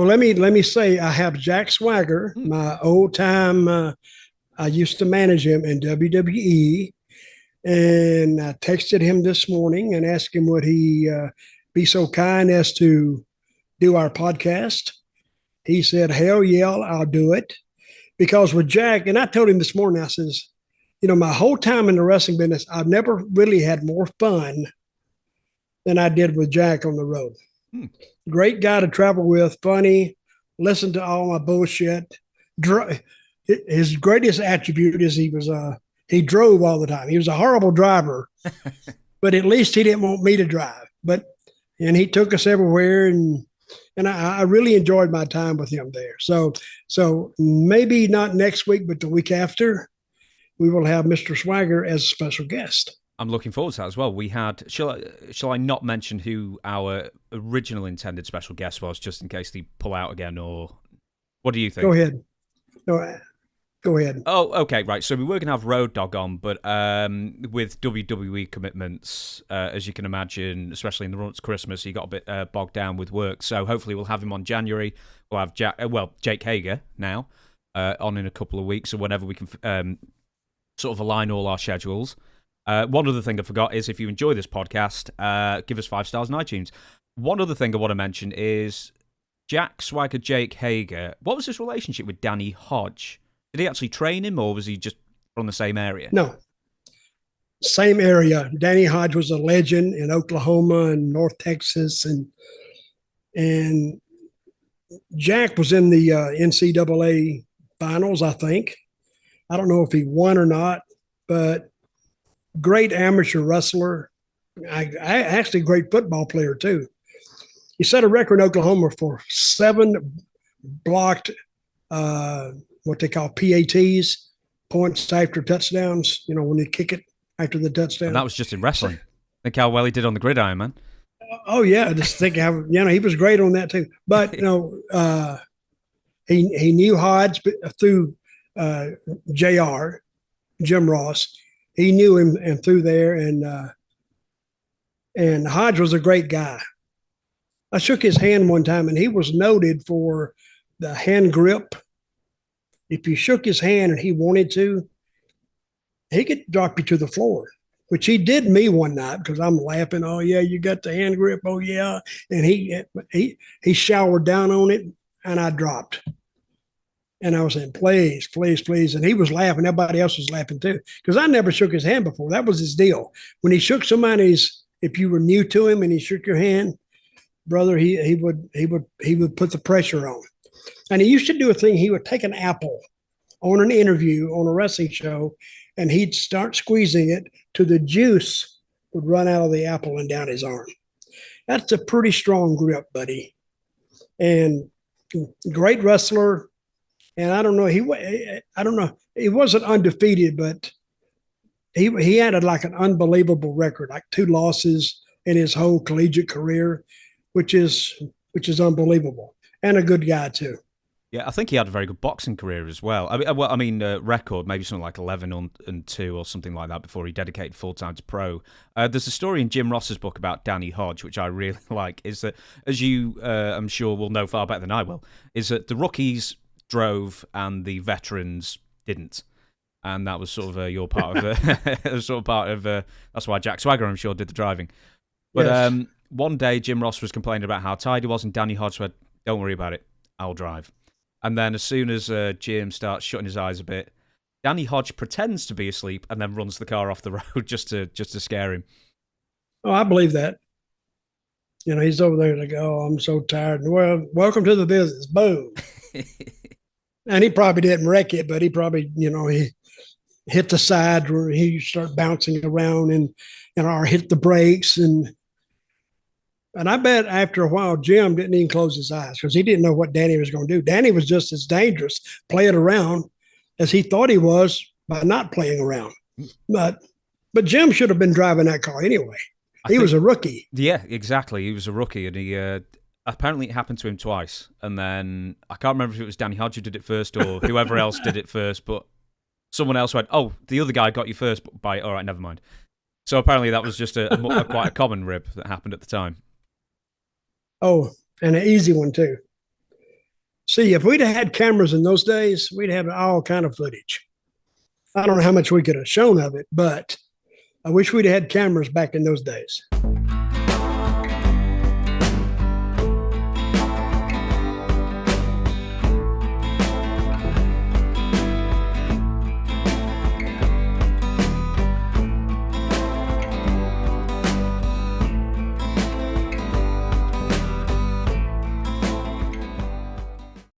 let me say I have Jack Swagger, Hmm. my old time. I used to manage him in WWE, and I texted him this morning and asked him would he be so kind as to do our podcast. He said, "Hell yeah, I'll do it." Because with Jack, and I told him this morning, I says, my whole time in the wrestling business, I've never really had more fun than I did with Jack on the road. Hmm. Great guy to travel with, funny, listen to all my bullshit. His greatest attribute is he drove all the time. He was a horrible driver, but at least he didn't want me to drive. And he took us everywhere, and I really enjoyed my time with him there. So maybe not next week, but the week after, we will have Mr. Swagger as a special guest. I'm looking forward to that as well. We had. Shall I not mention who our original intended special guest was, just in case they pull out again, or what do you think? Go ahead. No, go ahead. Oh, okay, right. So we were going to have Road Dogg on, but with WWE commitments, as you can imagine, especially in the run up to Christmas, he got a bit bogged down with work. So hopefully we'll have him on January. We'll have Jake Hager now on in a couple of weeks, or whenever we can sort of align all our schedules. One other thing I forgot is if you enjoy this podcast, give us 5 stars on iTunes. One other thing I want to mention is Jack Swagger, Jake Hager. What was his relationship with Danny Hodge? Did he actually train him, or was he just from the same area? No, same area. Danny Hodge was a legend in Oklahoma and North Texas, and Jack was in the NCAA finals, I think. I don't know if he won or not, but great amateur wrestler. I actually a great football player too. He set a record in Oklahoma for 7 blocked what they call PATs, points after touchdowns, when they kick it after the touchdown. And that was just in wrestling. Think how well he did on the gridiron, man. Oh, yeah. Just think how, he was great on that too. But, he knew Hodge through JR, Jim Ross. He knew him and through there. And Hodge was a great guy. I shook his hand one time, and he was noted for the hand grip. If you shook his hand and he wanted to, he could drop you to the floor, which he did me one night because I'm laughing. Oh yeah, you got the hand grip. Oh yeah, and he showered down on it, and I dropped. And I was saying, please, please, please. And he was laughing. Everybody else was laughing too, because I never shook his hand before. That was his deal. When he shook somebody's, if you were new to him and he shook your hand, brother, he would put the pressure on. And he used to do a thing. He would take an apple on an interview on a wrestling show, and he'd start squeezing it till the juice would run out of the apple and down his arm. That's a pretty strong grip, buddy. And great wrestler. And I don't know, he wasn't undefeated, but he had like an unbelievable record, like 2 losses in his whole collegiate career, which is unbelievable, and a good guy too. Yeah, I think he had a very good boxing career as well. I mean, record, maybe something like 11-2 or something like that before he dedicated full time to pro. There's a story in Jim Ross's book about Danny Hodge, which I really like, is that, as you, I'm sure, will know far better than I will, is that the rookies drove and the veterans didn't. And that was sort of your part of that's why Jack Swagger, I'm sure, did the driving. But yes. One day, Jim Ross was complaining about how tired he was, and Danny Hodge said, "Don't worry about it, I'll drive." And then as soon as Jim starts shutting his eyes a bit, Danny Hodge pretends to be asleep and then runs the car off the road just to scare him. Oh, I believe that. He's over there like, "Oh, I'm so tired." Well, welcome to the business. Boom. And he probably didn't wreck it, but he probably, he hit the side where he start bouncing around and or hit the brakes. And I bet after a while, Jim didn't even close his eyes because he didn't know what Danny was going to do. Danny was just as dangerous playing around as he thought he was by not playing around. But Jim should have been driving that car anyway. He was a rookie. Yeah, exactly. He was a rookie, and he apparently it happened to him twice. And then I can't remember if it was Danny Hodge who did it first or whoever else did it first, but someone else went, "Oh, the other guy got you first." By all right, never mind. So apparently that was just quite a common rib that happened at the time. Oh, and an easy one too. See, if we'd have had cameras in those days, we'd have all kind of footage. I don't know how much we could have shown of it, but I wish we'd have had cameras back in those days.